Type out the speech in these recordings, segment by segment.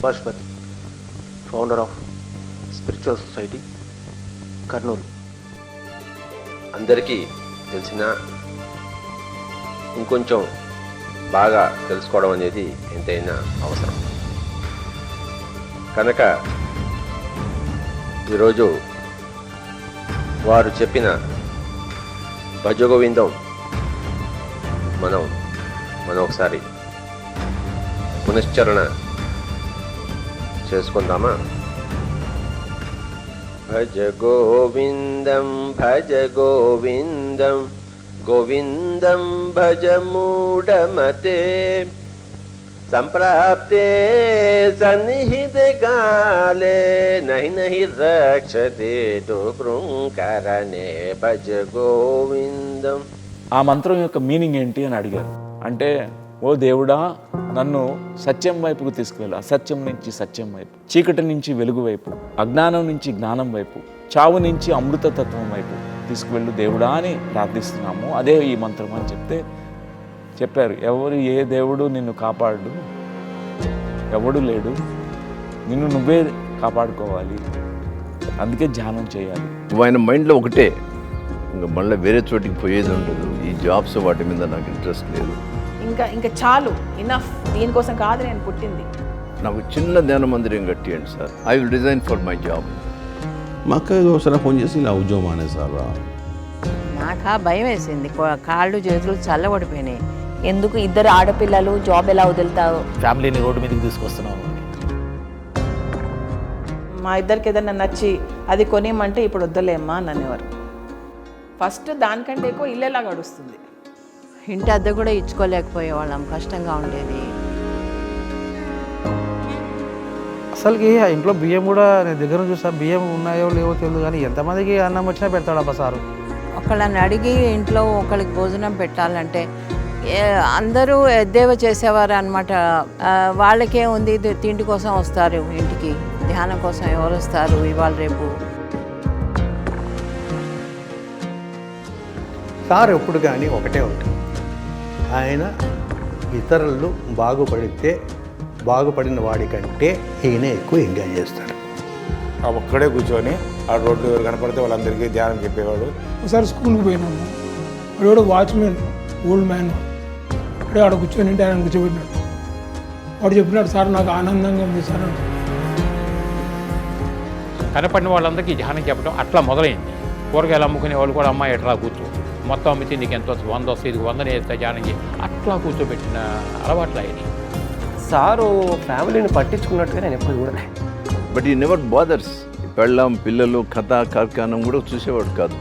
Pashupati, founder of spiritual society, Kurnool. అందరికీ తెలిసిన ఇంకొంచెం బాగా తెలుసుకోవడం అనేది ఎంతైనా అవసరం. కనుక ఈరోజు వారు చెప్పిన భజగోవిందం మనం ఒకసారి పునశ్చరణ చేసుకుందామా? భజ గోవిందం భజ గోవిందం గోవిందం భజ మూఢమతే సంప్రాప్తే సన్నిహితే కాలే నహి నహి రక్షతే కరణే భజ గోవిందం. ఆ మంత్రం యొక్క మీనింగ్ ఏంటి అని అడిగారు. అంటే ఓ దేవుడా, నన్ను సత్యం వైపుకు తీసుకువెళ్ళు, అసత్యం నుంచి సత్యం వైపు, చీకటి నుంచి వెలుగు వైపు, అజ్ఞానం నుంచి జ్ఞానం వైపు, చావు నుంచి అమృతతత్వం వైపు తీసుకువెళ్ళు దేవుడా అని ప్రార్థిస్తున్నాము. అదే ఈ మంత్రం అని చెప్పారు. ఏ దేవుడు నిన్ను కాపాడు, ఎవడు లేడు, నిన్ను నువ్వే కాపాడుకోవాలి, అందుకే ధ్యానం చేయాలి. ఆయన మైండ్లో ఒకటే, ఇంకా మళ్ళీ వేరే చోటికి పోయేది ఉండదు. ఈ జాబ్స్ వాటి మీద నాకు ఇంట్రెస్ట్ లేదు. ఇంకా చాలు, ఇనఫ్, దీనికోసం కాదు నేను పుట్టింది. నాకు చిన్న ధ్యాన మందిరం కట్టియండి sir, I will resign for my job. మా అక్కకి ఒకసారి ఫోన్ చేసి ఇలా ఉద్యోగం మానేసారా? నాకు భయం వేసింది, కాళ్ళు చేతులు చల్లబడిపోయినాయి. ఎందుకు ఇద్దరు ఆడపిల్లలు, జాబ్ ఎలా వదులుతావు, ఫ్యామిలీని రోడ్డు మీదకి తీసుకొస్తున్నావు. మా ఇద్దరికి ఏదైనా నచ్చి అది కొనేమంటే ఇప్పుడు వద్దలేమ్మా నన్నేవారు. ఫస్ట్ దానికంటే ఎక్కువ ఇల్లేలా గడుస్తుంది. ఇంటి అద్దె కూడా ఇచ్చుకోలేకపోయేవాళ్ళం, కష్టంగా ఉండేది. అసలుకి ఆ ఇంట్లో బియ్యం కూడా నేను దగ్గర చూసా, బియ్యం ఉన్నాయో లేవో తెలియదు, కానీ ఎంతమందికి అన్నం వచ్చినా పెడతాడు అబ్బా సారు. ఒకళ్ళని అడిగి ఇంట్లో ఒకళ్ళకి భోజనం పెట్టాలంటే అందరూ ఎద్దేవా చేసేవారు అనమాట. వాళ్ళకే ఉంది, తిండి కోసం వస్తారు ఇంటికి, ధ్యానం కోసం ఎవరు వస్తారు ఇవాళ రేపు. సార్ ఎప్పుడు కానీ ఒకటే ఉంటుంది, ఆయన ఇతరులు బాగుపడిన వాడికంటే ఈయన ఎక్కువ ఎంజాయ్ చేస్తాడు. ఒక్కడే కూర్చొని ఆ రోడ్లు ఎవరు కనపడితే వాళ్ళందరికీ ధ్యానం చెప్పేవాడు. ఒకసారి స్కూల్కి పోయినాము, వాడు వాచ్మెన్, ఓల్డ్ మ్యాన్, అక్కడే ఆడ కూర్చొని ఆయన కూర్చోబెట్టినాడు. వాడు చెప్పినాడు, సార్ నాకు ఆనందంగా ఉంది సార్ అంటే. కనపడిన వాళ్ళందరికీ ధ్యానం చెప్పడం అట్లా మొదలైంది. కూరగాయలు అమ్ముకునే వాళ్ళు కూడా అమ్మాయి ఎట్లా కూర్చో, మొత్తం అమ్మితే నీకు ఎంత వస్తుంది, 100 వస్తుంది, ఇది 100 వేస్తే ధ్యానం చేయి, అట్లా కూర్చోబెట్టిన అలవాట్లు అయ్యి. సారు ఫ్యామిలీని పట్టించుకున్నట్టుగా నేను ఎప్పుడు చూడలే. బట్ ఈ నెవర్ బాదర్స్. పెళ్ళాం, పిల్లలు, కథ కార్ఖానం కూడా చూసేవాడు కాదు.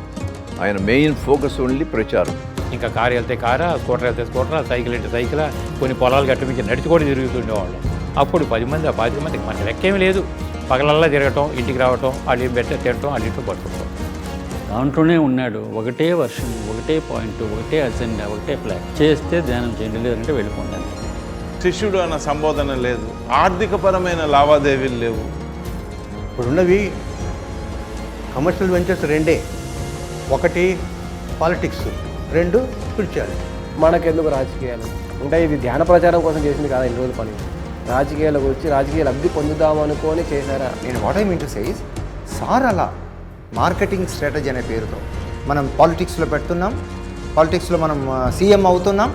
ఆయన మెయిన్ ఫోకస్ ఓన్లీ ప్రచారం. ఇంకా కారు వెళ్తే కారా, స్కూటర్ వెళ్తే స్కూటరా, సైకిల్ అంటే సైకిల్, కొన్ని పొలాలు గట్టుమించి నడిచి కూడా తిరుగుతుండేవాళ్ళం. అప్పుడు 10 మంది, 25 మందికి మనకి లెక్కేమీ లేదు. పగలల్లా తిరగటం, ఇంటికి రావటం, వాళ్ళు ఏం పెట్టే తినటం, వాళ్ళ ఇంట్లో పడుకోవటం. దాంట్లోనే ఉన్నాడు. ఒకటే వర్షం, ఒకటే పాయింట్, ఒకటే అజెండా, ఒకటే ప్లాన్. చేస్తే ధ్యానం చేయండి, లేదంటే వెళ్ళిపోండి. శిష్యుడు అన్న సంబోధన లేదు, ఆర్థికపరమైన లావాదేవీలు లేవు. ఇప్పుడున్నవి కమర్షియల్ వెంచర్స్ రెండే, ఒకటి పాలిటిక్స్, 2 స్పిరిచువాలిటీ. మనకెందుకు రాజకీయాలు అంటే ఇది ధ్యాన ప్రచారం కోసం చేసింది కాదు. 2 రోజుల పని రాజకీయాలకు వచ్చి రాజకీయ లబ్ధి పొందుదాం అనుకొని చేశారా? నేను what I mean to say is, sir అలా మార్కెటింగ్ స్ట్రాటజీ అనే పేరుతో మనం పాలిటిక్స్లో పెడుతున్నాం, పాలిటిక్స్లో మనం సీఎం అవుతున్నాం.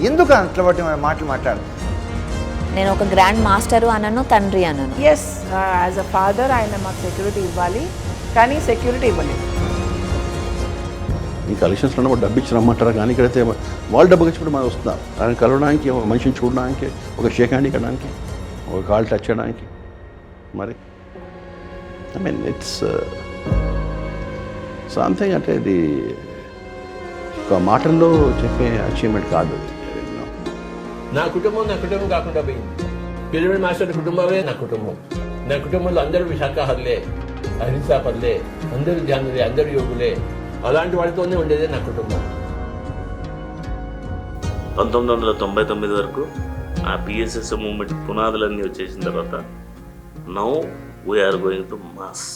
ఎందుకు అట్లా వాటి మాటలు మాట్లాడాలి? నేను ఒక గ్రాండ్ మాస్టరు అనను, తండ్రి అనను. ఎస్, యాజ్ అ ఫాదర్ ఆయన మాకు సెక్యూరిటీ ఇవ్వాలి, కానీ సెక్యూరిటీ ఇవ్వలేదు. ఈ కలెక్షన్స్లో కూడా డబ్బు ఇచ్చి రమ్మంటారా, కానీ ఇక్కడైతే వాళ్ళు డబ్బు ఇచ్చినప్పుడు మనం వస్తున్నాం. ఆయన కలవడానికి, ఒక మనిషిని చూడడానికి, ఒక షేక్ హ్యాండ్ ఇవ్వడానికి, ఒక కాల్ టచ్ చేయడానికి. మరి ఐ మీన్ ఇట్స్ సంథింగ్, అంటే ఇది ఒక మాటల్లో చెప్పే అచీవ్మెంట్ కాదు. నా కుటుంబం కాకుండా పోయింది. పిరమిడ్ మాస్టర్ కుటుంబమే నా కుటుంబం. నా కుటుంబంలో అందరూ శాకాహారులే, అహింసాపరులే, అందరూ ధ్యానులే, అందరూ యోగులే. అలాంటి వాళ్ళతోనే ఉండేదే నా కుటుంబం. 1999 వరకు ఆ పిఎస్ఎస్ మూవ్మెంట్ పునాదులన్నీ వచ్చేసిన తర్వాత now we're going to mass.